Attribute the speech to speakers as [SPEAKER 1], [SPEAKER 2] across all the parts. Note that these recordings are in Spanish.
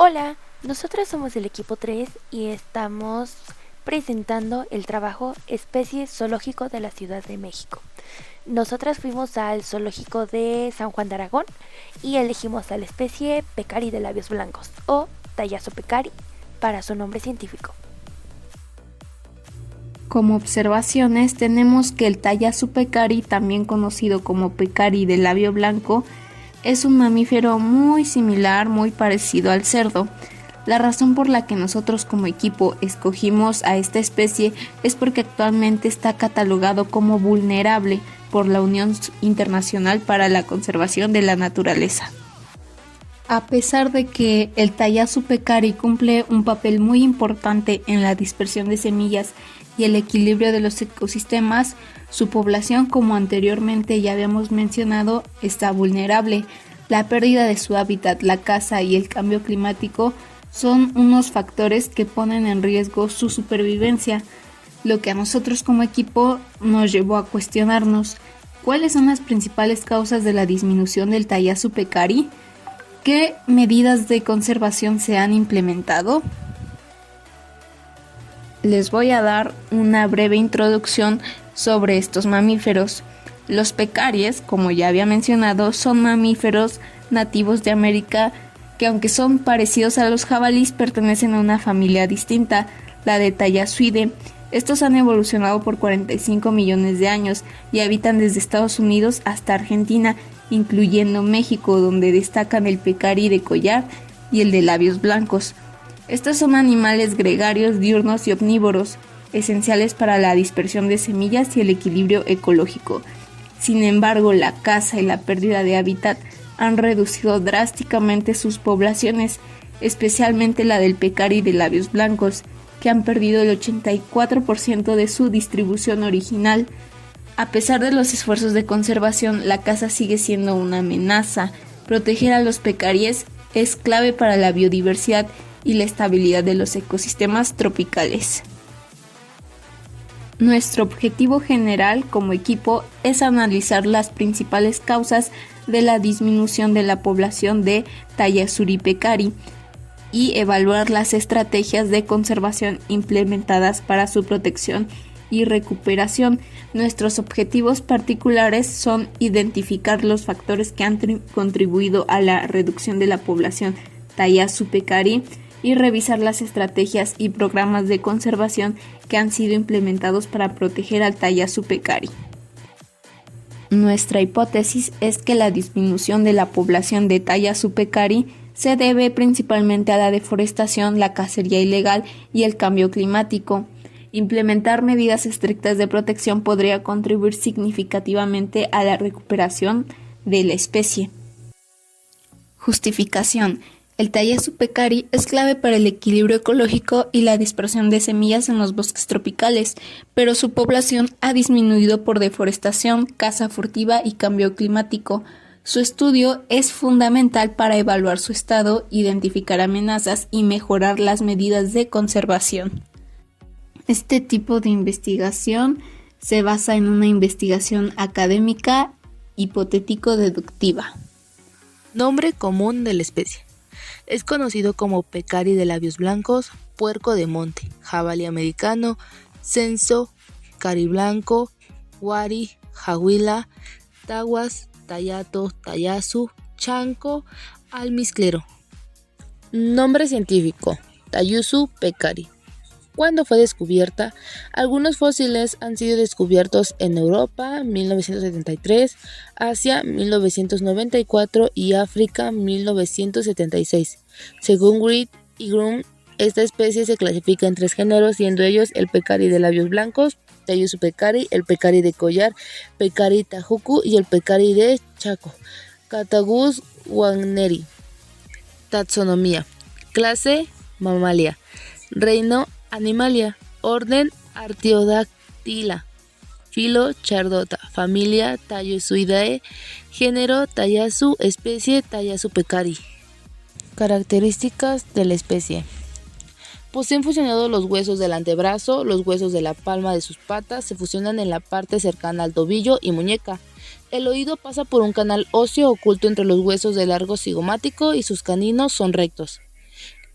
[SPEAKER 1] Hola, nosotros somos el equipo 3 y estamos presentando el trabajo Especie Zoológico de la Ciudad de México. Nosotras fuimos al zoológico de San Juan de Aragón y elegimos a la especie Pecari de labios blancos o Tallazo pecari para su nombre científico.
[SPEAKER 2] Como observaciones tenemos que el Tallazo pecari, también conocido como pecari de labio blanco, es un mamífero muy similar, muy parecido al cerdo. La razón por la que nosotros como equipo escogimos a esta especie es porque actualmente está catalogado como vulnerable por la Unión Internacional para la Conservación de la Naturaleza. A pesar de que el Tallazo pecari cumple un papel muy importante en la dispersión de semillas y el equilibrio de los ecosistemas, su población, como anteriormente ya habíamos mencionado, está vulnerable. La pérdida de su hábitat, la caza y el cambio climático son unos factores que ponen en riesgo su supervivencia, lo que a nosotros como equipo nos llevó a cuestionarnos cuáles son las principales causas de la disminución del Tallazo pecari, qué medidas de conservación se han implementado. Les voy a dar una breve introducción sobre estos mamíferos. Los pecaries, como ya había mencionado, son mamíferos nativos de América que, aunque son parecidos a los jabalíes, pertenecen a una familia distinta, la de Tallasuidae. Estos han evolucionado por 45 millones de años y habitan desde Estados Unidos hasta Argentina, incluyendo México, donde destacan el pecari de collar y el de labios blancos. Estos son animales gregarios, diurnos y omnívoros, esenciales para la dispersión de semillas y el equilibrio ecológico. Sin embargo, la caza y la pérdida de hábitat han reducido drásticamente sus poblaciones, especialmente la del pecari de labios blancos, que han perdido el 84% de su distribución original. A pesar de los esfuerzos de conservación, la caza sigue siendo una amenaza. Proteger a los pecaríes es clave para la biodiversidad y la estabilidad de los ecosistemas tropicales. Nuestro objetivo general como equipo es analizar las principales causas de la disminución de la población de Tayasuri pecari y evaluar las estrategias de conservación implementadas para su protección y recuperación. Nuestros objetivos particulares son identificar los factores que han contribuido a la reducción de la población Tallazo pecari y revisar las estrategias y programas de conservación que han sido implementados para proteger al Tallazo pecari. Nuestra hipótesis es que la disminución de la población de Tallazo pecari se debe principalmente a la deforestación, la cacería ilegal y el cambio climático. Implementar medidas estrictas de protección podría contribuir significativamente a la recuperación de la especie. Justificación. El Tallazo pecari es clave para el equilibrio ecológico y la dispersión de semillas en los bosques tropicales, pero su población ha disminuido por deforestación, caza furtiva y cambio climático. Su estudio es fundamental para evaluar su estado, identificar amenazas y mejorar las medidas de conservación. Este tipo de investigación se basa en una investigación académica hipotético-deductiva.
[SPEAKER 3] Nombre común de la especie. Es conocido como pecari de labios blancos, puerco de monte, jabalí americano, censo, cariblanco, guari, jahuila, taguas, tallato, tallazu, chanco, almizclero. Nombre científico: Tallazo pecari. ¿Cuándo fue descubierta? Algunos fósiles han sido descubiertos en Europa 1973, Asia 1994 y África 1976. Según Reed y Groom, esta especie se clasifica en 3 géneros, siendo ellos el pecari de labios blancos, Tallazo pecari, el pecari de collar, pecari tajuku y el pecari de Chaco. Catagus wagneri. Taxonomía. Clase: Mamalia. Reino: Animalia. Orden: Artiodactyla. Filo: Chardota. Familia: Tayassoideae. Género: Tallazo. Especie: Tallazo pecari. Características de la especie. Poseen fusionados los huesos del antebrazo, los huesos de la palma de sus patas se fusionan en la parte cercana al tobillo y muñeca. El oído pasa por un canal óseo oculto entre los huesos del largo cigomático y sus caninos son rectos.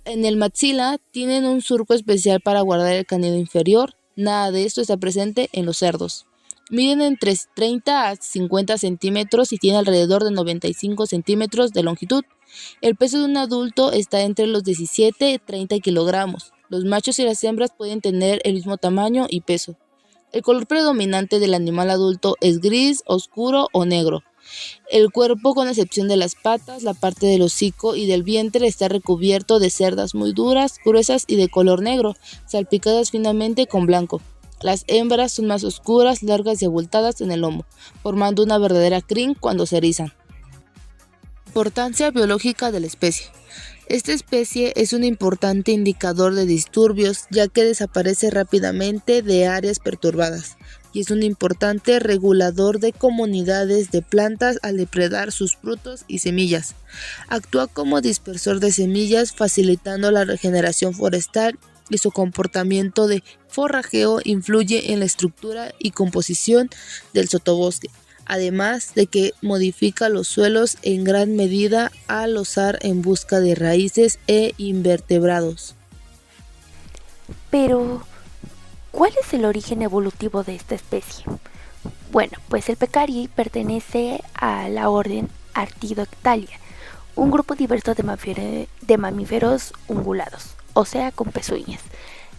[SPEAKER 3] En el maxila tienen un surco especial para guardar el canino inferior. Nada de esto está presente en los cerdos. Miden entre 30 a 50 centímetros y tienen alrededor de 95 centímetros de longitud. El peso de un adulto está entre los 17 y 30 kilogramos. Los machos y las hembras pueden tener el mismo tamaño y peso. El color predominante del animal adulto es gris, oscuro o negro. El cuerpo, con excepción de las patas, la parte del hocico y del vientre, está recubierto de cerdas muy duras, gruesas y de color negro, salpicadas finamente con blanco. Las hembras son más oscuras, largas y abultadas en el lomo, formando una verdadera crin cuando se erizan. Importancia biológica de la especie. Esta especie es un importante indicador de disturbios, ya que desaparece rápidamente de áreas perturbadas, y es un importante regulador de comunidades de plantas al depredar sus frutos y semillas. Actúa como dispersor de semillas, facilitando la regeneración forestal, y su comportamiento de forrajeo influye en la estructura y composición del sotobosque, además de que modifica los suelos en gran medida al osar en busca de raíces e invertebrados.
[SPEAKER 1] Pero, ¿cuál es el origen evolutivo de esta especie? Bueno, pues el pecari pertenece a la orden Artiodactyla, un grupo diverso de mamíferos ungulados, o sea, con pezuñas.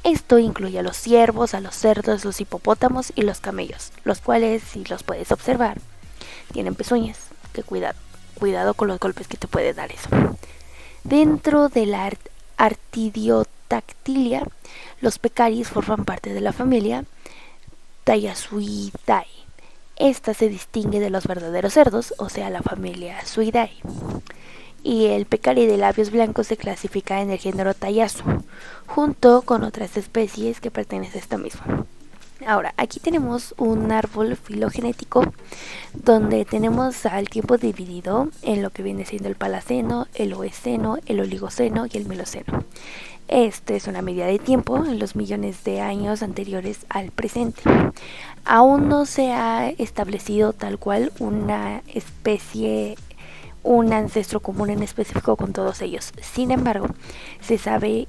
[SPEAKER 1] Esto incluye a los ciervos, a los cerdos, los hipopótamos y los camellos, los cuales, si los puedes observar, tienen pezuñas. Que cuidado con los golpes que te puede dar eso. Dentro de la Artiodactyla, los pecaris forman parte de la familia Thallasuidae. Esta se distingue de los verdaderos cerdos, o sea, la familia Suidae. Y el pecari de labios blancos se clasifica en el género Thalassu, junto con otras especies que pertenecen a esta misma. Ahora, aquí tenemos un árbol filogenético donde tenemos al tiempo dividido en lo que viene siendo el Palaceno, el Eoceno, el Oligoceno y el Miloceno. Este es una medida de tiempo en los millones de años anteriores al presente. Aún no se ha establecido tal cual una especie, un ancestro común en específico con todos ellos. Sin embargo, se sabe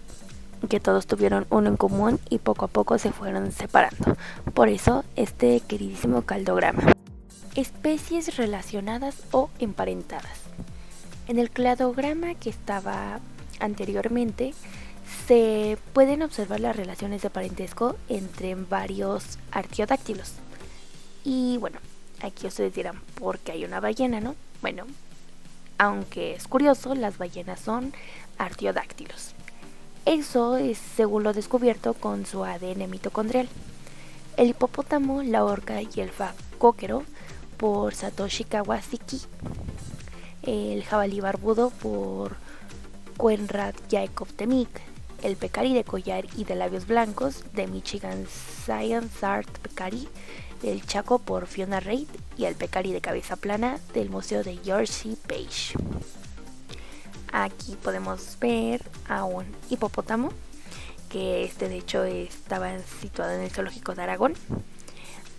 [SPEAKER 1] que todos tuvieron uno en común y poco a poco se fueron separando. Por eso, este queridísimo cladograma. Especies relacionadas o emparentadas. En el cladograma que estaba anteriormente, se pueden observar las relaciones de parentesco entre varios artiodáctilos. Y bueno, aquí ustedes dirán, ¿por qué hay una ballena, no? Bueno, aunque es curioso, las ballenas son artiodáctilos. Eso es según lo descubierto con su ADN mitocondrial. El hipopótamo, la orca y el facóquero por Satoshi Kawasaki. El jabalí barbudo por Conrad Jacob Temminck. El pecari de collar y de labios blancos de Michigan Science Art Pecari del Chaco por Fiona Reid y el pecari de cabeza plana del Museo de George Page. Aquí podemos ver a un hipopótamo, que de hecho estaba situado en el zoológico de Aragón,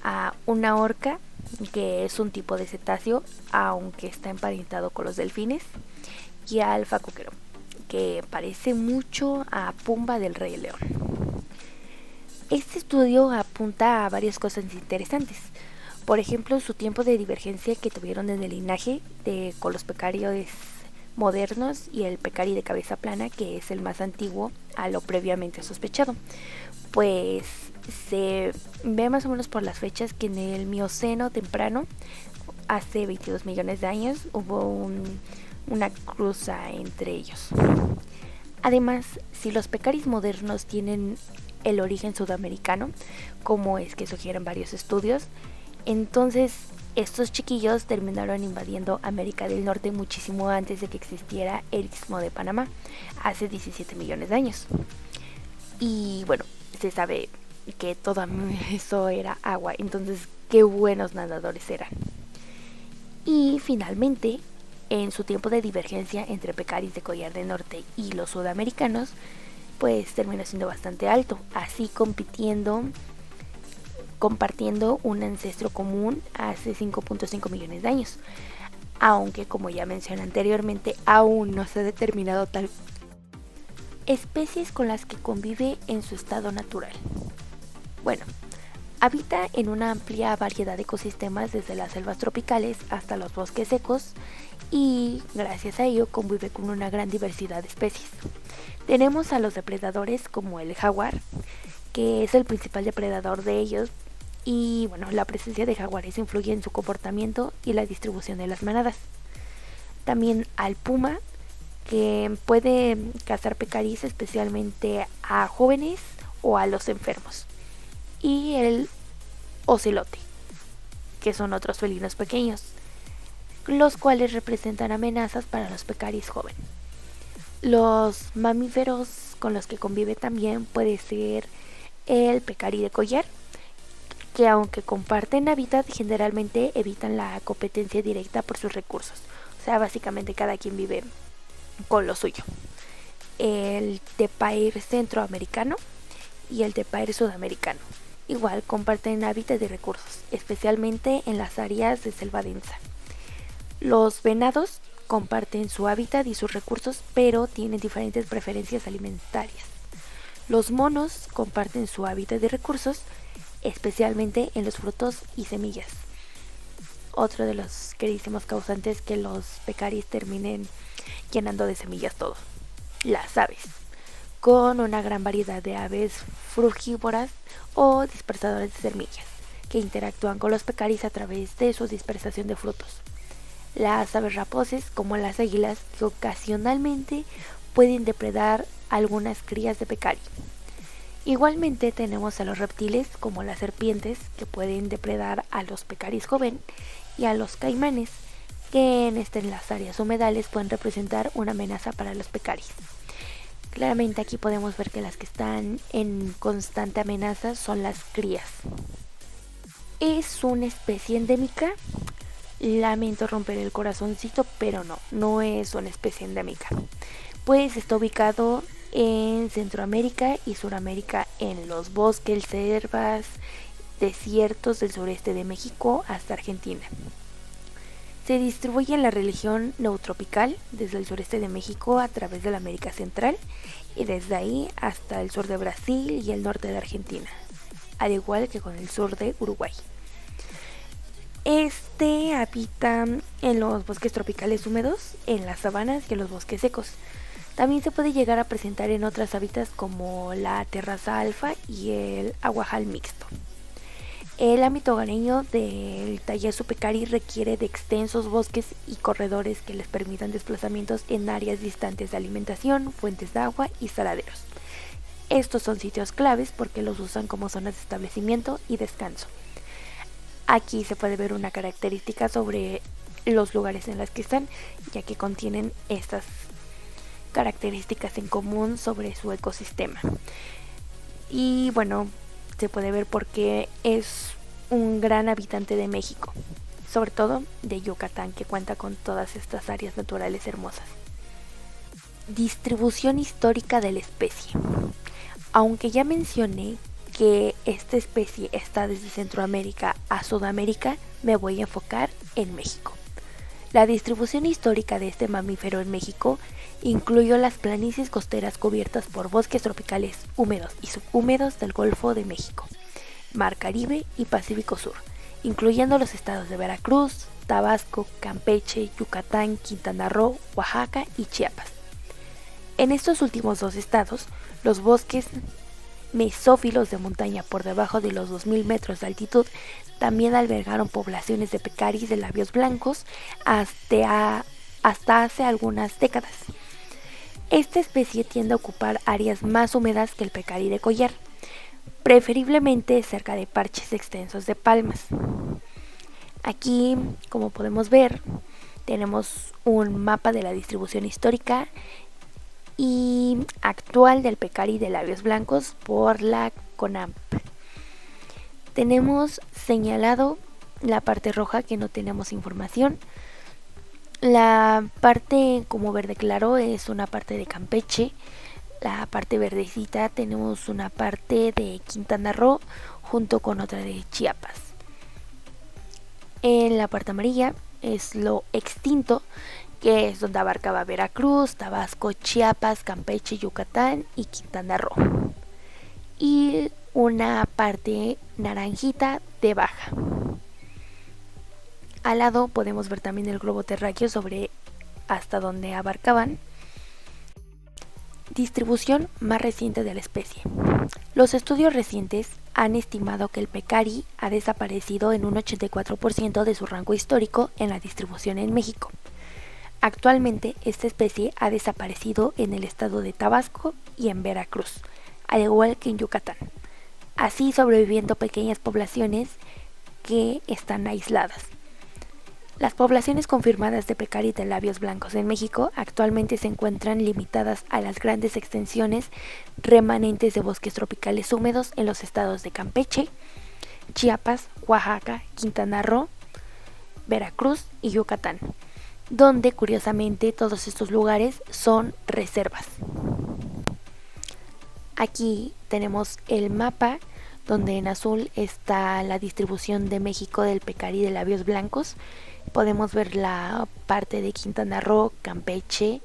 [SPEAKER 1] a una orca, que es un tipo de cetáceo, aunque está emparentado con los delfines, y al facóquero, que parece mucho a Pumba del Rey León. Este estudio apunta a varias cosas interesantes. Por ejemplo, su tiempo de divergencia que tuvieron en el linaje con los pecarios modernos y el pecari de cabeza plana, que es el más antiguo a lo previamente sospechado. Pues se ve más o menos por las fechas que en el Mioceno temprano, hace 22 millones de años, hubo una cruza entre ellos. Además, si los pecaris modernos tienen el origen sudamericano, como es que sugieren varios estudios, entonces estos chiquillos terminaron invadiendo América del Norte muchísimo antes de que existiera el Istmo de Panamá, hace 17 millones de años. Y bueno, se sabe que todo eso era agua, entonces qué buenos nadadores eran. Y finalmente, en su tiempo de divergencia entre pecaris de collar de norte y los sudamericanos, pues terminó siendo bastante alto, así compartiendo un ancestro común hace 5.5 millones de años, aunque como ya mencioné anteriormente, aún no se ha determinado tal. Especies con las que convive en su estado natural. Bueno, habita en una amplia variedad de ecosistemas desde las selvas tropicales hasta los bosques secos y gracias a ello convive con una gran diversidad de especies. Tenemos a los depredadores como el jaguar, que es el principal depredador de ellos y bueno, la presencia de jaguares influye en su comportamiento y la distribución de las manadas. También al puma, que puede cazar pecaríes especialmente a jóvenes o a los enfermos. Y el ocelote, que son otros felinos pequeños, los cuales representan amenazas para los pecaríes jóvenes. Los mamíferos con los que convive también puede ser el pecarí de collar, que aunque comparten hábitat, generalmente evitan la competencia directa por sus recursos. O sea, básicamente cada quien vive con lo suyo. El tepair centroamericano y el tepair sudamericano igual comparten hábitat y recursos, especialmente en las áreas de selva densa. Los venados comparten su hábitat y sus recursos, pero tienen diferentes preferencias alimentarias. Los monos comparten su hábitat y recursos, especialmente en los frutos y semillas. Otro de los queridísimos causantes que los pecaríes terminen llenando de semillas todo. Las aves, con una gran variedad de aves frugívoras o dispersadoras de semillas, que interactúan con los pecaríes a través de su dispersación de frutos. Las aves rapaces, como las águilas, que ocasionalmente pueden depredar algunas crías de pecarí. Igualmente tenemos a los reptiles, como las serpientes, que pueden depredar a los pecaríes jóvenes, y a los caimanes, que en las áreas humedales pueden representar una amenaza para los pecaríes. Claramente aquí podemos ver que las que están en constante amenaza son las crías. ¿Es una especie endémica? Lamento romper el corazoncito, pero no es una especie endémica. Pues está ubicado en Centroamérica y Suramérica, en los bosques, selvas, desiertos del sureste de México hasta Argentina. Se distribuye en la región neotropical, desde el sureste de México a través de la América Central y desde ahí hasta el sur de Brasil y el norte de Argentina, al igual que con el sur de Uruguay. Este habita en los bosques tropicales húmedos, en las sabanas y en los bosques secos. También se puede llegar a presentar en otros hábitats como la terraza alfa y el aguajal mixto. El ámbito hogareño del Tallazo pecarí requiere de extensos bosques y corredores que les permitan desplazamientos en áreas distantes de alimentación, fuentes de agua y saladeros. Estos son sitios claves porque los usan como zonas de establecimiento y descanso. Aquí se puede ver una característica sobre los lugares en los que están, ya que contienen estas características en común sobre su ecosistema. Y bueno, se puede ver porque es un gran habitante de México, sobre todo de Yucatán, que cuenta con todas estas áreas naturales hermosas. Distribución histórica de la especie. Aunque ya mencioné que esta especie está desde Centroamérica a Sudamérica, me voy a enfocar en México. La distribución histórica de este mamífero en México incluyó las planicies costeras cubiertas por bosques tropicales húmedos y subhúmedos del Golfo de México, Mar Caribe y Pacífico Sur, incluyendo los estados de Veracruz, Tabasco, Campeche, Yucatán, Quintana Roo, Oaxaca y Chiapas. En estos últimos dos estados, los bosques mesófilos de montaña por debajo de los 2000 metros de altitud también albergaron poblaciones de pecaríes de labios blancos hasta hace algunas décadas. Esta especie tiende a ocupar áreas más húmedas que el pecarí de collar, preferiblemente cerca de parches extensos de palmas. Aquí, como podemos ver, tenemos un mapa de la distribución histórica y actual del pecarí de labios blancos por la CONAMP. Tenemos señalado la parte roja, que no tenemos información. La parte como verde claro es una parte de Campeche. La parte verdecita tenemos una parte de Quintana Roo junto con otra de Chiapas. En la parte amarilla es lo extinto, que es donde abarcaba Veracruz, Tabasco, Chiapas, Campeche, Yucatán y Quintana Roo. Y una parte naranjita de Baja. Al lado podemos ver también el globo terráqueo sobre hasta donde abarcaban. Distribución más reciente de la especie. Los estudios recientes han estimado que el pecari ha desaparecido en un 84% de su rango histórico en la distribución en México. Actualmente esta especie ha desaparecido en el estado de Tabasco y en Veracruz, al igual que en Yucatán, así sobreviviendo pequeñas poblaciones que están aisladas. Las poblaciones confirmadas de pecari de labios blancos en México actualmente se encuentran limitadas a las grandes extensiones remanentes de bosques tropicales húmedos en los estados de Campeche, Chiapas, Oaxaca, Quintana Roo, Veracruz y Yucatán, donde curiosamente todos estos lugares son reservas. Aquí tenemos el mapa donde en azul está la distribución de México del pecari de labios blancos. Podemos ver la parte de Quintana Roo, Campeche,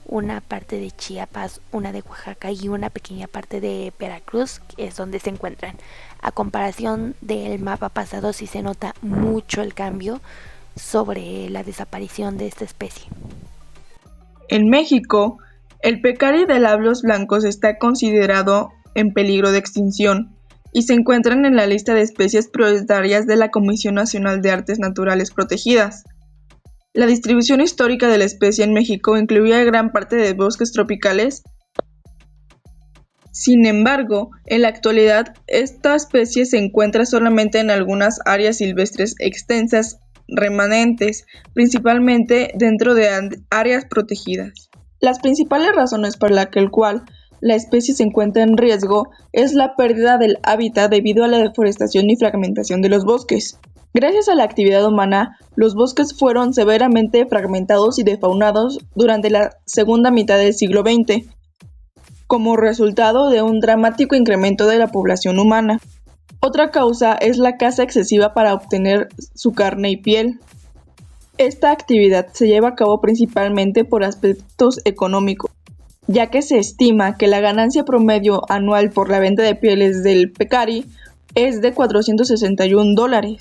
[SPEAKER 1] una parte de Chiapas, una de Oaxaca y una pequeña parte de Veracruz, que es donde se encuentran. A comparación del mapa pasado, sí se nota mucho el cambio sobre la desaparición de esta especie.
[SPEAKER 4] En México, el pecari de labios blancos está considerado en peligro de extinción y se encuentran en la lista de especies prioritarias de la Comisión Nacional de Artes Naturales Protegidas. La distribución histórica de la especie en México incluía gran parte de bosques tropicales. Sin embargo, en la actualidad, esta especie se encuentra solamente en algunas áreas silvestres extensas remanentes, principalmente dentro de áreas protegidas. Las principales razones por las que la especie se encuentra en riesgo es la pérdida del hábitat debido a la deforestación y fragmentación de los bosques. Gracias a la actividad humana, los bosques fueron severamente fragmentados y defaunados durante la segunda mitad del siglo XX, como resultado de un dramático incremento de la población humana. Otra causa es la caza excesiva para obtener su carne y piel. Esta actividad se lleva a cabo principalmente por aspectos económicos, ya que se estima que la ganancia promedio anual por la venta de pieles del pecari es de $461.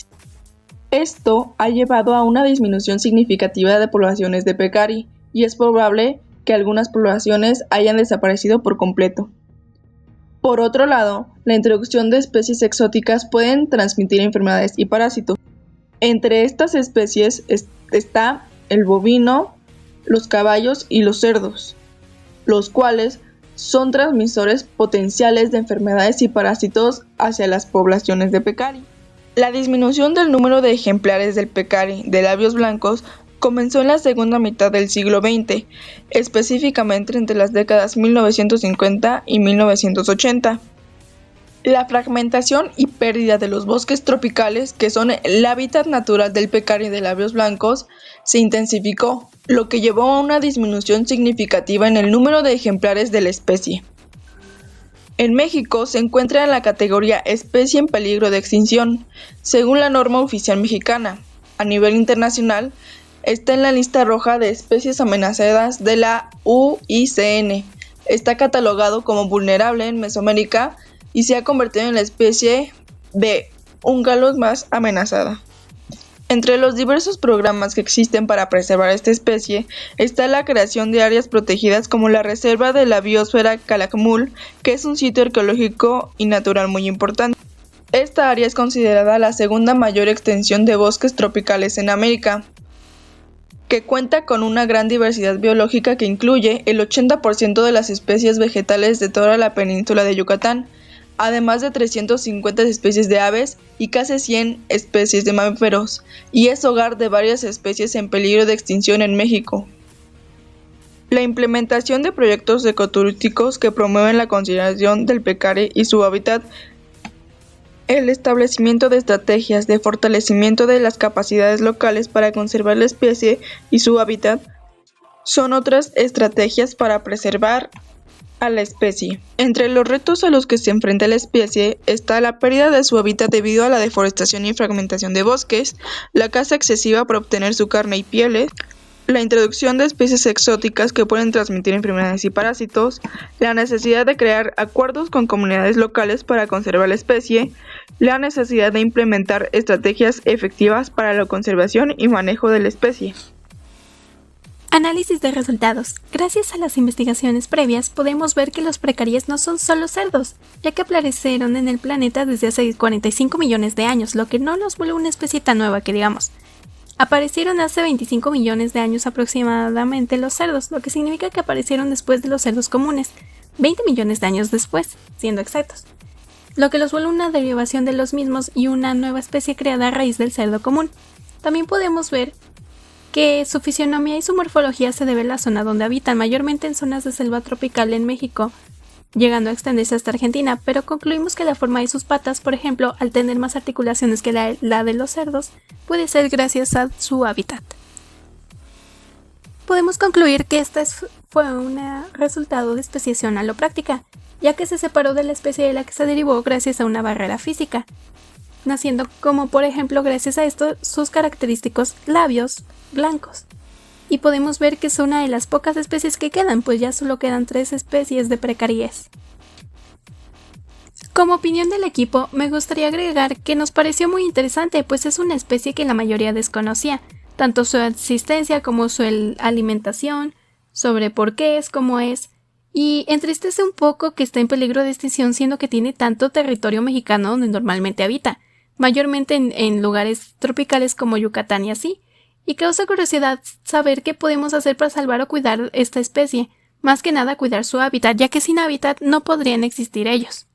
[SPEAKER 4] Esto ha llevado a una disminución significativa de poblaciones de pecari y es probable que algunas poblaciones hayan desaparecido por completo. Por otro lado, la introducción de especies exóticas pueden transmitir enfermedades y parásitos. Entre estas especies está el bovino, los caballos y los cerdos, los cuales son transmisores potenciales de enfermedades y parásitos hacia las poblaciones de pecari. La disminución del número de ejemplares del pecari de labios blancos comenzó en la segunda mitad del siglo XX, específicamente entre las décadas 1950 y 1980. La fragmentación y pérdida de los bosques tropicales, que son el hábitat natural del pecari de labios blancos, se intensificó, lo que llevó a una disminución significativa en el número de ejemplares de la especie. En México se encuentra en la categoría Especie en peligro de extinción, según la norma oficial mexicana. A nivel internacional, está en la lista roja de especies amenazadas de la UICN. Está catalogado como vulnerable en Mesoamérica y se ha convertido en la especie de Ungalus más amenazada. Entre los diversos programas que existen para preservar esta especie está la creación de áreas protegidas como la Reserva de la Biosfera Calakmul, que es un sitio arqueológico y natural muy importante. Esta área es considerada la segunda mayor extensión de bosques tropicales en América, que cuenta con una gran diversidad biológica que incluye el 80% de las especies vegetales de toda la península de Yucatán, además de 350 especies de aves y casi 100 especies de mamíferos, y es hogar de varias especies en peligro de extinción en México. La implementación de proyectos ecoturísticos que promueven la conservación del pecari y su hábitat, el establecimiento de estrategias de fortalecimiento de las capacidades locales para conservar la especie y su hábitat, son otras estrategias para preservar a la especie. Entre los retos a los que se enfrenta la especie está la pérdida de su hábitat debido a la deforestación y fragmentación de bosques, la caza excesiva para obtener su carne y pieles, la introducción de especies exóticas que pueden transmitir enfermedades y parásitos, la necesidad de crear acuerdos con comunidades locales para conservar la especie, la necesidad de implementar estrategias efectivas para la conservación y manejo de la especie.
[SPEAKER 5] Análisis de resultados. Gracias a las investigaciones previas podemos ver que los pecaríes no son solo cerdos, ya que aparecieron en el planeta desde hace 45 millones de años, lo que no los vuelve una especie tan nueva que digamos. Aparecieron hace 25 millones de años aproximadamente los cerdos, lo que significa que aparecieron después de los cerdos comunes, 20 millones de años después, siendo exactos, lo que los vuelve una derivación de los mismos y una nueva especie creada a raíz del cerdo común. También podemos ver que su fisionomía y su morfología se debe a la zona donde habitan, mayormente en zonas de selva tropical en México, llegando a extenderse hasta Argentina, pero concluimos que la forma de sus patas, por ejemplo, al tener más articulaciones que la de los cerdos, puede ser gracias a su hábitat. Podemos concluir que fue un resultado de especiación alopráctica, ya que se separó de la especie de la que se derivó gracias a una barrera física, naciendo como por ejemplo gracias a esto sus característicos labios blancos. Y podemos ver que es una de las pocas especies que quedan, pues ya solo quedan 3 especies de precaries. Como opinión del equipo, me gustaría agregar que nos pareció muy interesante, pues es una especie que la mayoría desconocía, tanto su existencia como su alimentación, sobre por qué es como es, y entristece un poco que esté en peligro de extinción siendo que tiene tanto territorio mexicano donde normalmente habita, mayormente en lugares tropicales como Yucatán y así. Y causa curiosidad saber qué podemos hacer para salvar o cuidar esta especie, más que nada cuidar su hábitat, ya que sin hábitat no podrían existir ellos.